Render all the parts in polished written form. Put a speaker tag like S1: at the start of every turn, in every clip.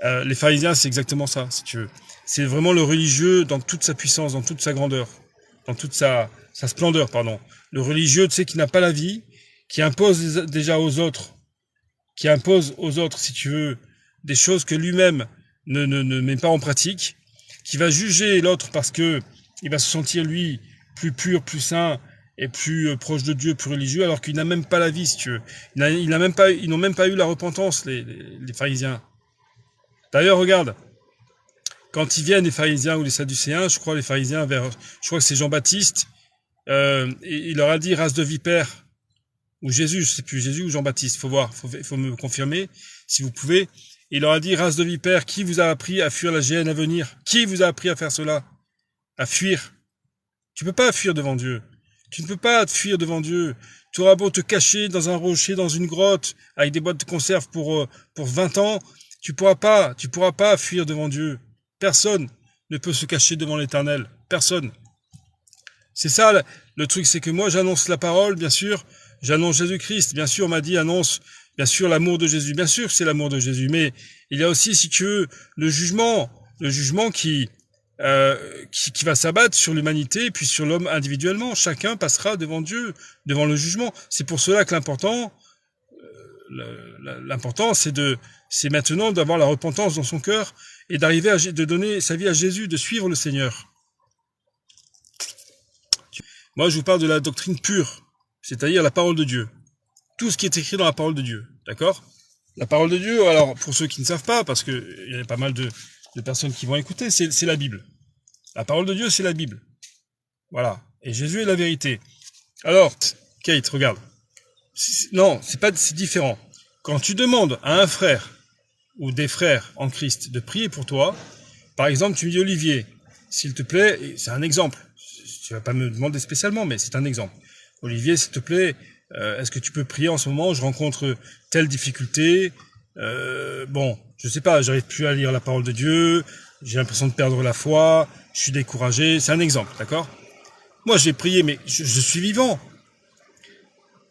S1: Les pharisiens, c'est exactement ça, si tu veux. C'est vraiment le religieux dans toute sa puissance, dans toute sa grandeur, dans toute sa splendeur, pardon. Le religieux, tu sais, qui n'a pas la vie, qui impose déjà aux autres, qui impose aux autres, si tu veux, des choses que lui-même ne met pas en pratique, qui va juger l'autre parce que il va se sentir, lui, plus pur, plus saint, et plus proche de Dieu, plus religieux, alors qu'il n'a même pas la vie, si tu veux. Ils n'ont même pas eu la repentance, les pharisiens. D'ailleurs, regarde, quand ils viennent, les pharisiens ou les sadducéens, je crois les pharisiens je crois que c'est Jean-Baptiste, et il leur a dit race de vipères, ou Jésus, je sais plus, Jésus ou Jean-Baptiste, faut voir, faut me confirmer, si vous pouvez. Il leur a dit race de vipères, qui vous a appris à fuir la géhenne à venir? Qui vous a appris à faire cela? À fuir? Tu peux pas fuir devant Dieu. Tu ne peux pas te fuir devant Dieu. Tu auras beau te cacher dans un rocher, dans une grotte, avec des boîtes de conserve pour 20 ans, tu pourras pas fuir devant Dieu. Personne ne peut se cacher devant l'Éternel. Personne. C'est ça, le truc, c'est que moi, j'annonce la parole, bien sûr. J'annonce Jésus-Christ. Bien sûr, on m'a dit, annonce, bien sûr, l'amour de Jésus. Bien sûr, c'est l'amour de Jésus. Mais il y a aussi, si tu veux, le jugement qui va s'abattre sur l'humanité et puis sur l'homme individuellement. Chacun passera devant Dieu, devant le jugement. C'est pour cela que l'important, c'est maintenant d'avoir la repentance dans son cœur et d'arriver de donner sa vie à Jésus, de suivre le Seigneur. Moi, je vous parle de la doctrine pure, c'est-à-dire la parole de Dieu. Tout ce qui est écrit dans la parole de Dieu, d'accord? La parole de Dieu, alors, pour ceux qui ne savent pas, parce que il y a pas mal de personnes qui vont écouter, c'est la Bible. La parole de Dieu, c'est la Bible. Voilà. Et Jésus est la vérité. Alors, Kate, regarde. Non, c'est différent. Quand tu demandes à un frère ou des frères en Christ de prier pour toi, par exemple, tu me dis Olivier, s'il te plaît, c'est un exemple. Tu vas pas me demander spécialement, mais c'est un exemple. Olivier, s'il te plaît, est-ce que tu peux prier en ce moment? Je rencontre telle difficulté. Bon, je sais pas, j'arrive plus à lire la parole de Dieu. J'ai l'impression de perdre la foi. Je suis découragé. C'est un exemple, d'accord? Moi, j'ai prié, mais je suis vivant.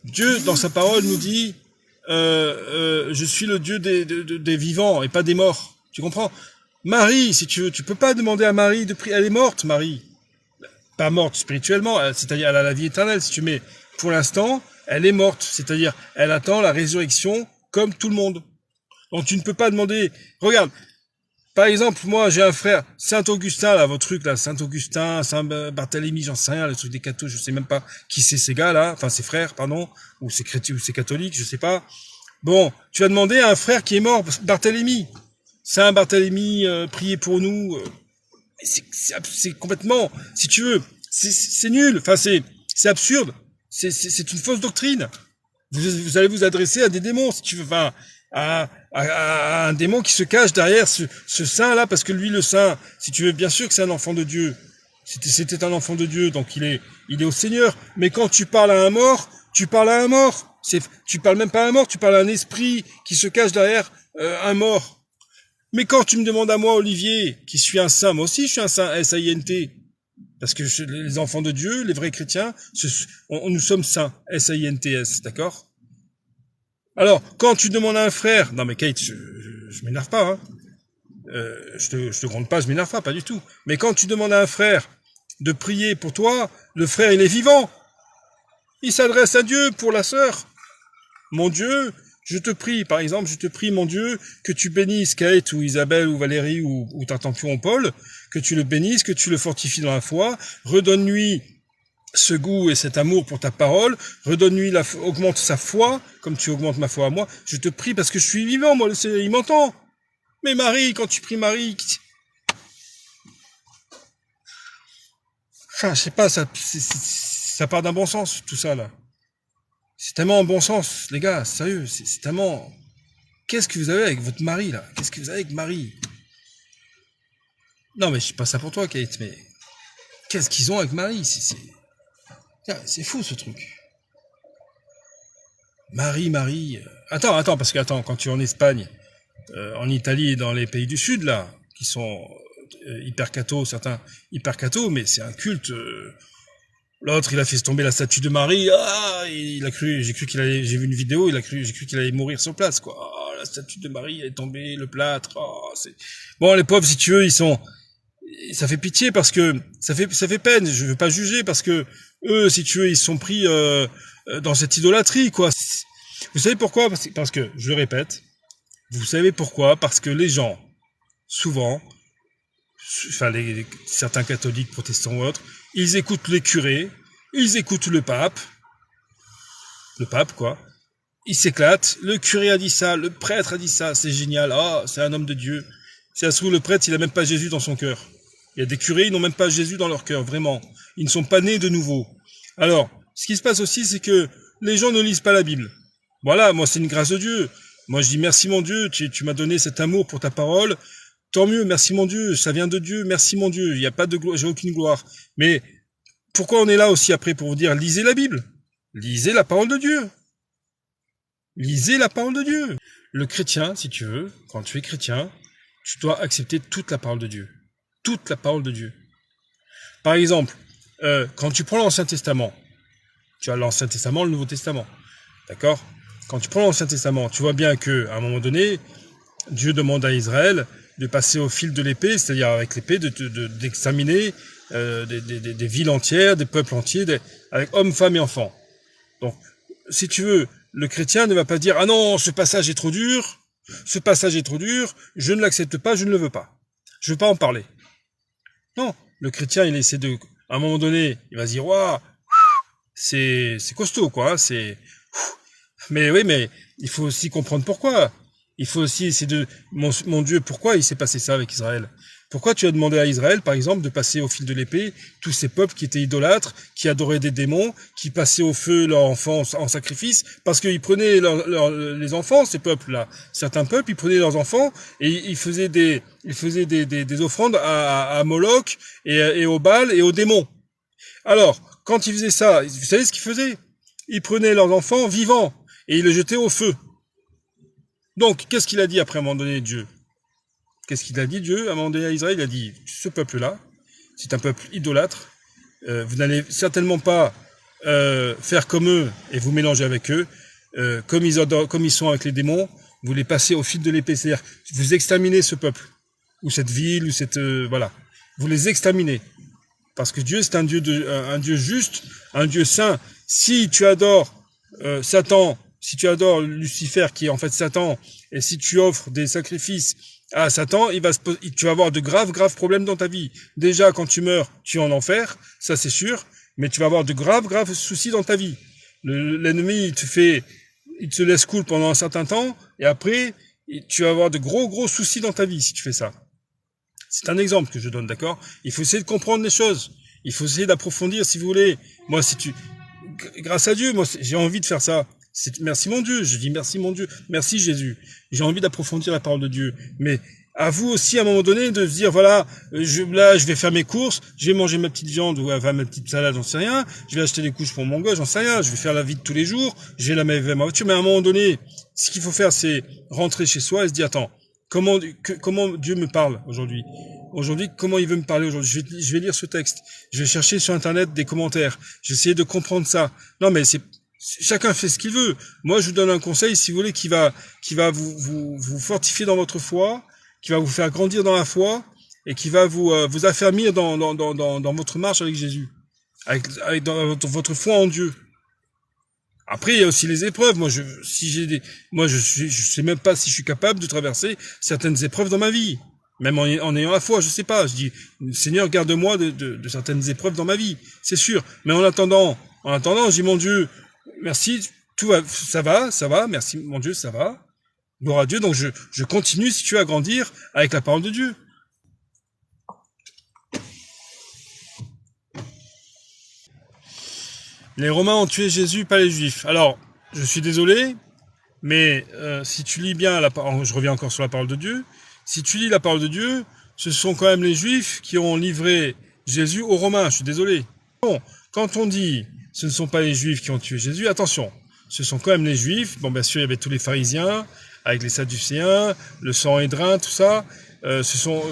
S1: Dieu, dans sa parole, nous dit je suis le Dieu des vivants et pas des morts. Tu comprends? Marie, si tu veux, tu peux pas demander à Marie de prier. Elle est morte, Marie. Pas morte spirituellement, c'est-à-dire elle a la vie éternelle, si tu mets. Pour l'instant, elle est morte, c'est-à-dire elle attend la résurrection comme tout le monde. Donc tu ne peux pas demander. Regarde, par exemple, moi j'ai un frère, Saint-Augustin, là, votre truc là, Saint-Augustin, Saint-Barthélemy, j'en sais rien, le truc des cathos, je sais même pas qui c'est ces gars là, enfin ces frères, pardon, ou ces chrétiens ou ces catholiques, je sais pas. Bon, tu vas demander à un frère qui est mort, Barthélemy, Saint-Barthélemy, priez pour nous. C'est complètement, si tu veux, c'est nul, enfin c'est absurde, c'est une fausse doctrine. Vous allez vous adresser à des démons, si tu veux, enfin à un démon qui se cache derrière ce saint là, parce que lui le saint, si tu veux, bien sûr que c'est un enfant de Dieu. C'était un enfant de Dieu, donc il est au Seigneur. Mais quand tu parles à un mort, tu parles à un mort. Tu parles même pas à un mort, tu parles à un esprit qui se cache derrière un mort. Mais quand tu me demandes à moi, Olivier, qui suis un saint, moi aussi je suis un saint, S-A-I-N-T. Parce que les enfants de Dieu, les vrais chrétiens, nous sommes saints, S-A-I-N-T-S, d'accord? Alors, quand tu demandes à un frère, non mais Kate, je m'énerve pas, hein. Je te gronde pas, je m'énerve pas du tout. Mais quand tu demandes à un frère de prier pour toi, le frère il est vivant. Il s'adresse à Dieu pour la sœur. Mon Dieu, je te prie, par exemple, je te prie, mon Dieu, que tu bénisses Kate ou Isabelle ou Valérie ou Tartampion ou Paul, que tu le bénisses, que tu le fortifies dans la foi, redonne-lui ce goût et cet amour pour ta parole, redonne-lui augmente sa foi, comme tu augmentes ma foi à moi. Je te prie parce que je suis vivant, moi, il m'entend. Mais Marie, quand tu pries Marie, enfin, je sais pas, ça part d'un bon sens, tout ça, là. C'est tellement un bon sens, les gars, sérieux, c'est tellement... Qu'est-ce que vous avez avec votre mari, là? Qu'est-ce que vous avez avec Marie? Non, mais je sais pas ça pour toi, Kate, mais... Qu'est-ce qu'ils ont avec Marie? C'est fou, ce truc. Marie... Attends, parce que, attends, quand tu es en Espagne, en Italie et dans les pays du Sud, là, qui sont hyper catho, certains hyper catho, mais c'est un culte... L'autre, il a fait tomber la statue de Marie. Ah, j'ai vu une vidéo, j'ai cru qu'il allait mourir sur place, quoi. Oh la statue de Marie est tombée, le plâtre, oh, c'est... Bon, les pauvres, si tu veux, ça fait pitié parce que, ça fait peine, je veux pas juger parce que, eux, si tu veux, ils sont pris, dans cette idolâtrie, quoi. Vous savez pourquoi? Parce que, je le répète, vous savez pourquoi? Parce que les gens, souvent, enfin, certains catholiques, protestants ou autres, ils écoutent les curés, ils écoutent le pape, quoi. Ils s'éclatent, le curé a dit ça, le prêtre a dit ça, c'est génial, oh, c'est un homme de Dieu. Si ça se trouve, le prêtre, il a même pas Jésus dans son cœur. Il y a des curés, ils n'ont même pas Jésus dans leur cœur, vraiment. Ils ne sont pas nés de nouveau. Alors, ce qui se passe aussi, c'est que les gens ne lisent pas la Bible. Voilà, moi, c'est une grâce de Dieu. Moi, je dis merci mon Dieu, tu m'as donné cet amour pour ta parole. Tant mieux, merci mon Dieu, ça vient de Dieu, merci mon Dieu. Il n'y a pas de gloire, j'ai aucune gloire. Mais pourquoi on est là aussi après pour vous dire, lisez la Bible. Lisez la parole de Dieu. Lisez la parole de Dieu. Le chrétien, si tu veux, quand tu es chrétien, tu dois accepter toute la parole de Dieu. Toute la parole de Dieu. Par exemple, quand tu prends l'Ancien Testament, tu as l'Ancien Testament, le Nouveau Testament. D'accord? Quand tu prends l'Ancien Testament, tu vois bien qu'à un moment donné, Dieu demande à Israël de passer au fil de l'épée, c'est-à-dire avec l'épée, d'examiner des villes entières, des peuples entiers, avec hommes, femmes et enfants. Donc, si tu veux, le chrétien ne va pas dire « Ah non, ce passage est trop dur, je ne l'accepte pas, je ne le veux pas. Je veux pas en parler. » Non, le chrétien, il essaie de... À un moment donné, il va se dire « Waouh, c'est costaud, quoi, c'est... » Mais oui, mais il faut aussi comprendre pourquoi. Il faut aussi essayer de... Mon Dieu, pourquoi il s'est passé ça avec Israël? Pourquoi tu as demandé à Israël, par exemple, de passer au fil de l'épée tous ces peuples qui étaient idolâtres, qui adoraient des démons, qui passaient au feu leurs enfants en sacrifice, parce qu'ils prenaient les enfants, ces peuples-là. Certains peuples, ils prenaient leurs enfants et ils faisaient des offrandes à Moloch et au Baal et aux démons. Alors, quand ils faisaient ça, vous savez ce qu'ils faisaient? Ils prenaient leurs enfants vivants et ils les jetaient au feu. Donc, qu'est-ce qu'il a dit après à un moment donné, Dieu? Qu'est-ce qu'il a dit, Dieu, à un moment donné à Israël? Il a dit, ce peuple-là, c'est un peuple idolâtre, vous n'allez certainement pas faire comme eux et vous mélanger avec eux, comme ils sont avec les démons, vous les passez au fil de l'épée, c'est-à-dire vous exterminez ce peuple, ou cette ville, ou cette... voilà, vous les exterminez. Parce que Dieu, c'est un Dieu juste, un Dieu saint. Si tu adores Satan, si tu adores Lucifer, qui est en fait Satan, et si tu offres des sacrifices à Satan, tu vas avoir de graves problèmes dans ta vie. Déjà, quand tu meurs, tu es en enfer, ça c'est sûr, mais tu vas avoir de graves soucis dans ta vie. L'ennemi, il te laisse cool pendant un certain temps, et après, tu vas avoir de gros soucis dans ta vie si tu fais ça. C'est un exemple que je donne, d'accord? Il faut essayer de comprendre les choses. Il faut essayer d'approfondir, si vous voulez. Moi, grâce à Dieu, moi, j'ai envie de faire ça. Merci mon Dieu, je dis merci mon Dieu, merci Jésus. J'ai envie d'approfondir la parole de Dieu. Mais à vous aussi, à un moment donné, de se dire, voilà, je vais faire mes courses, je vais manger ma petite viande ou ma petite salade, j'en sais rien. Je vais acheter des couches pour mon gosse, j'en sais rien. Je vais faire la vie de tous les jours, je vais la mettre vers ma voiture. Mais à un moment donné, ce qu'il faut faire, c'est rentrer chez soi et se dire, attends, comment Dieu me parle aujourd'hui? Aujourd'hui, comment il veut me parler aujourd'hui? Je vais lire ce texte. Je vais chercher sur Internet des commentaires. Je vais essayer de comprendre ça. Non, mais chacun fait ce qu'il veut. Moi, je vous donne un conseil, si vous voulez, qui va vous fortifier dans votre foi, qui va vous faire grandir dans la foi, et qui va vous affermir dans votre marche avec Jésus. Dans votre foi en Dieu. Après, il y a aussi les épreuves. Moi, je sais même pas si je suis capable de traverser certaines épreuves dans ma vie. Même en ayant la foi, je sais pas. Je dis, Seigneur, garde-moi de certaines épreuves dans ma vie. C'est sûr. Mais en attendant, je dis, mon Dieu, merci, ça va, merci, mon Dieu, ça va. Gloire à Dieu. Donc, je continue, si tu veux, à grandir avec la parole de Dieu. Les Romains ont tué Jésus, pas les Juifs. Alors, je suis désolé, mais si tu lis bien je reviens encore sur la parole de Dieu. Si tu lis la parole de Dieu, ce sont quand même les Juifs qui ont livré Jésus aux Romains. Je suis désolé. Bon, quand on dit ce ne sont pas les Juifs qui ont tué Jésus, attention, ce sont quand même les Juifs. Bon, bien sûr, il y avait tous les pharisiens, avec les sadducéens, le Sanhédrin, tout ça. Ce sont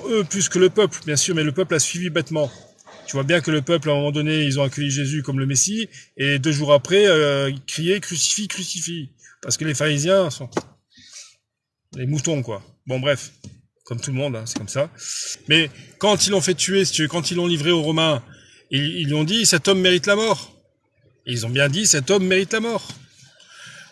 S1: eux plus que le peuple, bien sûr, mais le peuple a suivi bêtement. Tu vois bien que le peuple, à un moment donné, ils ont accueilli Jésus comme le Messie, et 2 jours après, ils criaient « Crucifie, crucifie !» Parce que les pharisiens sont... Les moutons, quoi. Bon, bref. Comme tout le monde, hein, c'est comme ça. Mais quand ils l'ont fait tuer, si tu veux, quand ils l'ont livré aux Romains, ils lui ont dit, cet homme mérite la mort. Et ils ont bien dit, cet homme mérite la mort.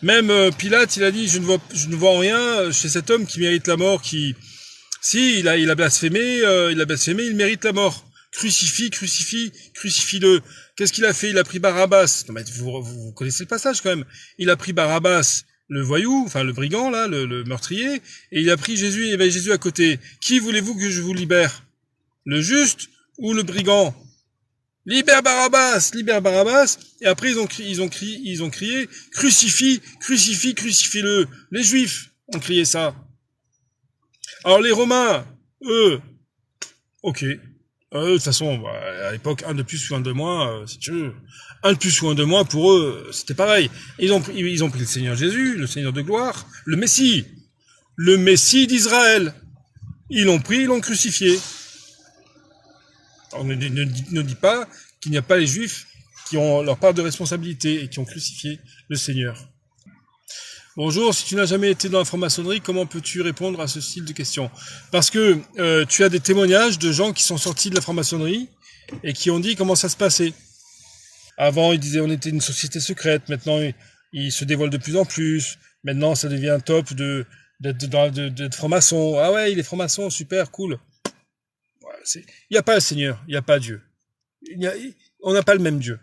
S1: Même Pilate, il a dit, je ne vois rien chez cet homme qui mérite la mort, si, il a blasphémé, il mérite la mort. Crucifie-le. Qu'est-ce qu'il a fait? Il a pris Barabbas. Non, mais vous connaissez le passage quand même. Il a pris Barabbas, le voyou, enfin le brigand là, le meurtrier, et il a pris Jésus, il y avait Jésus à côté. Qui voulez-vous que je vous libère? Le juste ou le brigand? Libère Barabbas, libère Barabbas. Et après ils ont crié, crucifie-le. Les Juifs ont crié ça. Alors les Romains, eux, ok. De toute façon, à l'époque, un de plus ou un de moins, si tu veux, un de plus ou un de moins, pour eux, c'était pareil. Ils ont pris le Seigneur Jésus, le Seigneur de gloire, le Messie d'Israël. Ils l'ont pris, ils l'ont crucifié. Alors, ne dis pas qu'il n'y a pas les Juifs qui ont leur part de responsabilité et qui ont crucifié le Seigneur. Bonjour, si tu n'as jamais été dans la franc-maçonnerie, comment peux-tu répondre à ce style de questions? Parce que tu as des témoignages de gens qui sont sortis de la franc-maçonnerie et qui ont dit comment ça se passait. Avant, ils disaient on était une société secrète, maintenant ils se dévoilent de plus en plus, maintenant ça devient top d'être franc-maçon. Ah ouais, il est franc-maçon, super, cool. Il n'y a pas le Seigneur, il n'y a pas Dieu. On n'a pas le même Dieu.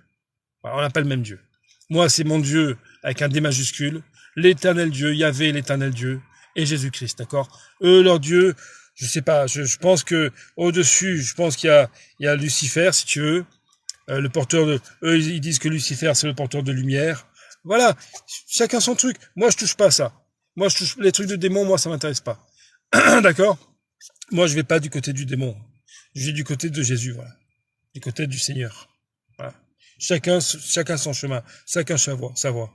S1: On n'a pas le même Dieu. Moi, c'est mon Dieu avec un D majuscule. L'éternel Dieu, Yahvé, l'éternel Dieu, et Jésus-Christ, d'accord? Eux, leur Dieu, je sais pas, je pense que au-dessus, je pense qu'il y a Lucifer, si tu veux, le porteur de... Eux, ils disent que Lucifer, c'est le porteur de lumière. Voilà, chacun son truc. Moi, je touche pas à ça. Moi, je touche les trucs de démons, moi, ça m'intéresse pas. D'accord? Moi, je vais pas du côté du démon. Je vais du côté de Jésus, voilà. Du côté du Seigneur. Voilà. Chacun son chemin, chacun sa voie.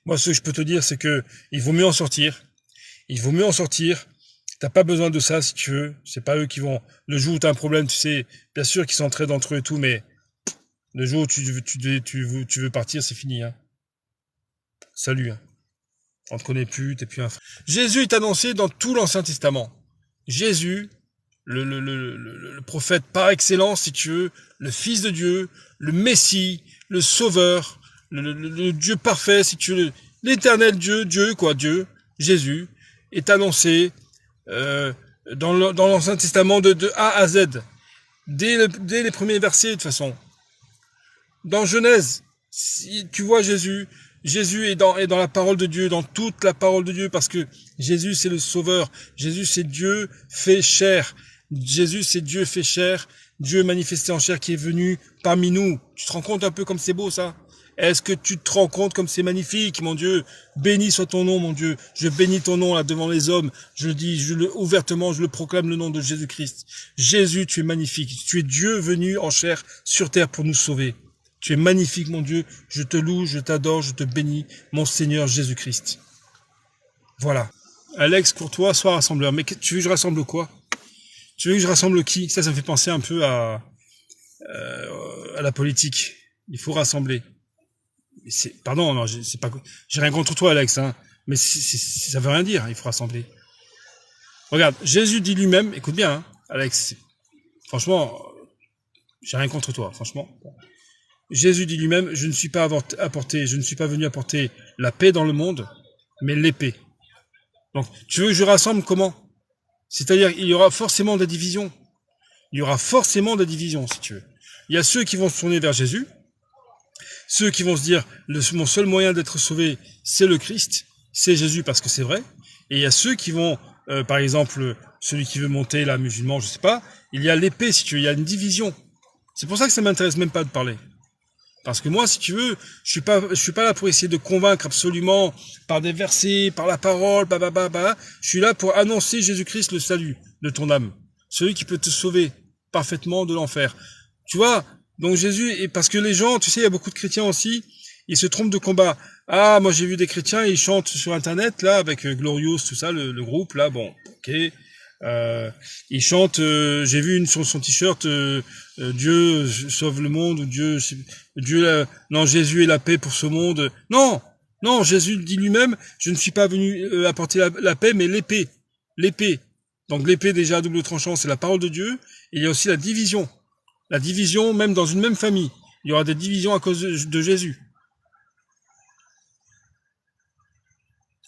S1: Moi, ce que je peux te dire, c'est que il vaut mieux en sortir. Il vaut mieux en sortir. T'as pas besoin de ça, si tu veux. C'est pas eux qui vont... Le jour où t'as un problème, tu sais, bien sûr qu'ils s'entraident entre eux et tout, mais le jour où tu veux partir, c'est fini, hein. Salut, hein. On te connaît plus, t'es plus un... Jésus est annoncé dans tout l'Ancien Testament. Jésus, le prophète par excellence, si tu veux, le Fils de Dieu, le Messie, le Sauveur, le Dieu parfait, si tu veux, l'éternel Dieu, Jésus, est annoncé dans l'Ancien Testament de A à Z, dès les premiers versets de toute façon. Dans Genèse, si tu vois Jésus est dans la parole de Dieu, dans toute la parole de Dieu, parce que Jésus c'est le Sauveur, Jésus c'est Dieu fait chair, Jésus c'est Dieu fait chair, Dieu manifesté en chair qui est venu parmi nous. Tu te rends compte un peu comme c'est beau ça? Est-ce que tu te rends compte comme c'est magnifique, mon Dieu? Béni soit ton nom, mon Dieu. Je bénis ton nom là devant les hommes. Je le dis, ouvertement, je le proclame le nom de Jésus-Christ. Jésus, tu es magnifique. Tu es Dieu venu en chair sur terre pour nous sauver. Tu es magnifique, mon Dieu. Je te loue, je t'adore, je te bénis, mon Seigneur Jésus-Christ. Voilà. Alex Courtois, sois rassembleur. Mais tu veux que je rassemble quoi? Tu veux que je rassemble qui? Ça me fait penser un peu à la politique. Il faut rassembler. Pardon, non, j'ai rien contre toi, Alex, hein, mais ça veut rien dire, il faut rassembler. Regarde, Jésus dit lui-même, écoute bien, hein, Alex, franchement, j'ai rien contre toi, franchement. Jésus dit lui-même, je ne suis pas venu apporter la paix dans le monde, mais l'épée. Donc, tu veux que je rassemble comment? C'est-à-dire, il y aura forcément des divisions. Il y aura forcément des divisions, si tu veux. Il y a ceux qui vont se tourner vers Jésus, ceux qui vont se dire, mon seul moyen d'être sauvé, c'est le Christ, c'est Jésus parce que c'est vrai. Et il y a ceux qui vont, par exemple, celui qui veut monter, là, musulman, je sais pas, il y a l'épée, si tu veux, il y a une division. C'est pour ça que ça m'intéresse même pas de parler. Parce que moi, si tu veux, je suis pas là pour essayer de convaincre absolument par des versets, par la parole, Je suis là pour annoncer Jésus-Christ, le salut de ton âme. Celui qui peut te sauver parfaitement de l'enfer. Tu vois? Donc Jésus, et parce que les gens, tu sais, il y a beaucoup de chrétiens aussi, ils se trompent de combat. Ah, moi j'ai vu des chrétiens, ils chantent sur Internet, là, avec Glorious, tout ça, le groupe, là, bon, ok. Ils chantent, j'ai vu une sur son t-shirt, Dieu sauve le monde, ou non, Jésus est la paix pour ce monde. Non, Jésus dit lui-même, je ne suis pas venu apporter la paix, mais l'épée. l'épée. Donc l'épée déjà à double tranchant, c'est la parole de Dieu. Et il y a aussi la division. La division, même dans une même famille. Il y aura des divisions à cause de Jésus.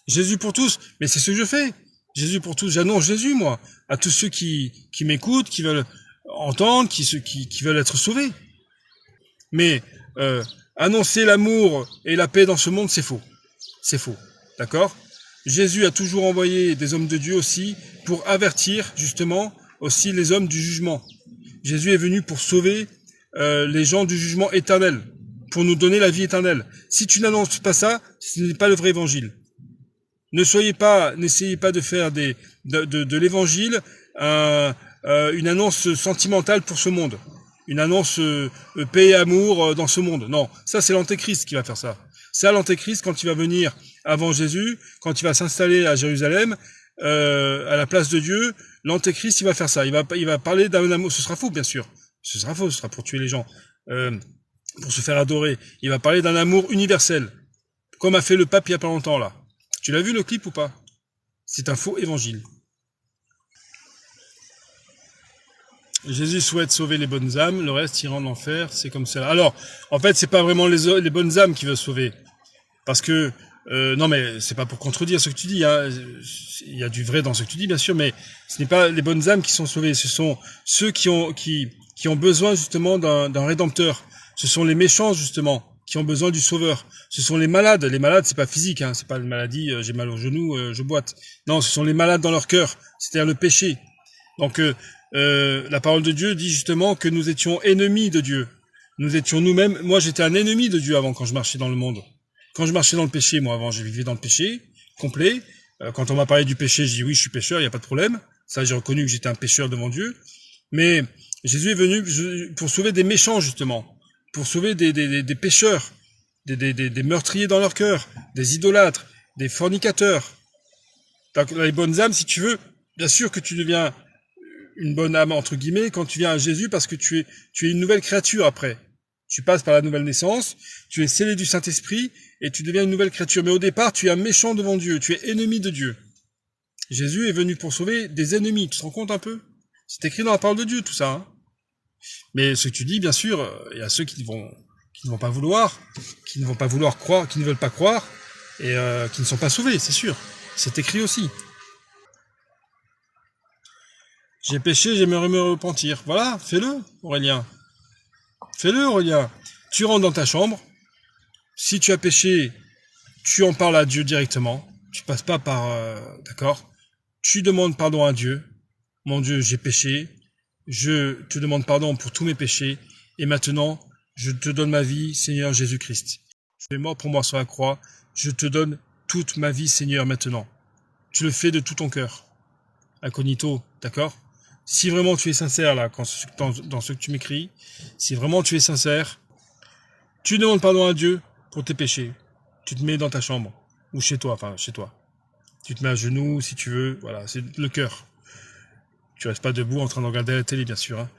S1: Jésus pour tous, mais c'est ce que je fais. Jésus pour tous, j'annonce Jésus, moi, à tous ceux qui m'écoutent, qui veulent entendre, qui veulent être sauvés. Mais annoncer l'amour et la paix dans ce monde, c'est faux. C'est faux. D'accord? Jésus a toujours envoyé des hommes de Dieu aussi pour avertir, justement, aussi les hommes du jugement. Jésus est venu pour sauver les gens du jugement éternel, pour nous donner la vie éternelle. Si tu n'annonces pas ça, ce n'est pas le vrai évangile. N'essayez pas de faire de l'évangile une annonce sentimentale pour ce monde, une annonce paix et amour dans ce monde. Non, ça c'est l'antéchrist qui va faire ça. C'est l'antéchrist quand il va venir avant Jésus, quand il va s'installer à Jérusalem, à la place de Dieu. L'antéchrist il va faire ça. Il va parler d'un amour. Ce sera faux bien sûr. Ce sera faux. Ce sera pour tuer les gens, pour se faire adorer. Il va parler d'un amour universel, comme a fait le pape il y a pas longtemps là. Tu l'as vu le clip ou pas? C'est un faux évangile. Jésus souhaite sauver les bonnes âmes, le reste ira en enfer, c'est comme ça. Alors, en fait, c'est pas vraiment les bonnes âmes qu'il veut sauver. Parce que, non mais c'est pas pour contredire ce que tu dis, hein. Il y a du vrai dans ce que tu dis, bien sûr, mais ce n'est pas les bonnes âmes qui sont sauvées, ce sont ceux qui ont besoin justement d'un rédempteur. Ce sont les méchants, justement, qui ont besoin du sauveur. Ce sont les malades. Les malades, c'est pas physique, hein. C'est pas une maladie, j'ai mal au genou, je boite. Non, ce sont les malades dans leur cœur. C'est-à-dire le péché. Donc, la parole de Dieu dit justement que nous étions ennemis de Dieu. Nous étions nous-mêmes, moi j'étais un ennemi de Dieu avant quand je marchais dans le monde. Quand je marchais dans le péché, moi avant, je vivais dans le péché, complet. Quand on m'a parlé du péché, je dis oui, je suis pécheur, il n'y a pas de problème. Ça, j'ai reconnu que j'étais un pécheur devant Dieu. Mais Jésus est venu pour sauver des méchants, justement. Pour sauver des pécheurs, des meurtriers dans leur cœur, des idolâtres, des fornicateurs. Donc, les bonnes âmes, si tu veux, bien sûr que tu deviens une bonne âme, entre guillemets, quand tu viens à Jésus, parce que tu es une nouvelle créature après. Tu passes par la nouvelle naissance, tu es scellé du Saint-Esprit, et tu deviens une nouvelle créature. Mais au départ, tu es un méchant devant Dieu, tu es ennemi de Dieu. Jésus est venu pour sauver des ennemis, tu te rends compte un peu? C'est écrit dans la parole de Dieu, tout ça. Hein. Mais ce que tu dis, bien sûr, il y a ceux qui ne vont pas vouloir croire, qui ne veulent pas croire, et qui ne sont pas sauvés, c'est sûr. C'est écrit aussi. J'ai péché, j'aimerais me repentir. Voilà, fais-le, Aurélien. Fais-le, Aurélien. Tu rentres dans ta chambre. Si tu as péché, tu en parles à Dieu directement. Tu passes pas par... d'accord? Tu demandes pardon à Dieu. Mon Dieu, j'ai péché. Je te demande pardon pour tous mes péchés. Et maintenant, je te donne ma vie, Seigneur Jésus-Christ. Tu es mort pour moi sur la croix. Je te donne toute ma vie, Seigneur, maintenant. Tu le fais de tout ton cœur. Incognito, d'accord? Si vraiment tu es sincère là, dans ce que tu m'écris, si vraiment tu es sincère, tu demandes pardon à Dieu pour tes péchés. Tu te mets dans ta chambre, ou chez toi, enfin chez toi. Tu te mets à genoux si tu veux, voilà, c'est le cœur. Tu restes pas debout en train de regarder la télé, bien sûr. Hein.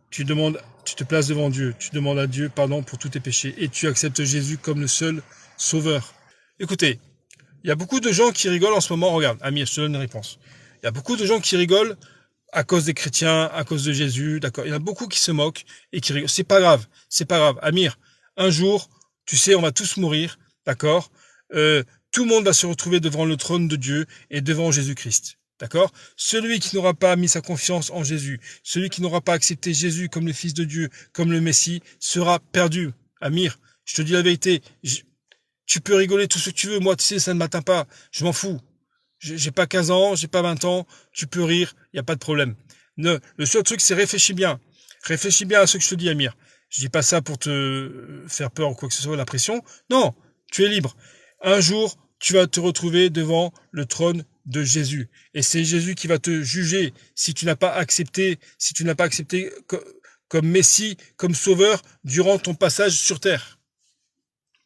S1: Tu te places devant Dieu, tu demandes à Dieu pardon pour tous tes péchés, et tu acceptes Jésus comme le seul sauveur. Écoutez, il y a beaucoup de gens qui rigolent en ce moment, regarde, Amir, je te donne une réponse. Il y a beaucoup de gens qui rigolent à cause des chrétiens, à cause de Jésus, d'accord. Il y en a beaucoup qui se moquent et qui rigolent. C'est pas grave, c'est pas grave. Amir, un jour, tu sais, on va tous mourir, d'accord. Tout le monde va se retrouver devant le trône de Dieu et devant Jésus-Christ, d'accord. Celui qui n'aura pas mis sa confiance en Jésus, celui qui n'aura pas accepté Jésus comme le Fils de Dieu, comme le Messie, sera perdu. Amir, je te dis la vérité. Tu peux rigoler tout ce que tu veux. Moi, tu sais, ça ne m'atteint pas. Je m'en fous. J'ai pas 15 ans, j'ai pas 20 ans, tu peux rire, il n'y a pas de problème. Le seul truc, c'est réfléchis bien. Réfléchis bien à ce que je te dis, Amir. Je dis pas ça pour te faire peur ou quoi que ce soit, la pression. Non, tu es libre. Un jour, tu vas te retrouver devant le trône de Jésus. Et c'est Jésus qui va te juger si tu n'as pas accepté comme Messie, comme Sauveur, durant ton passage sur terre.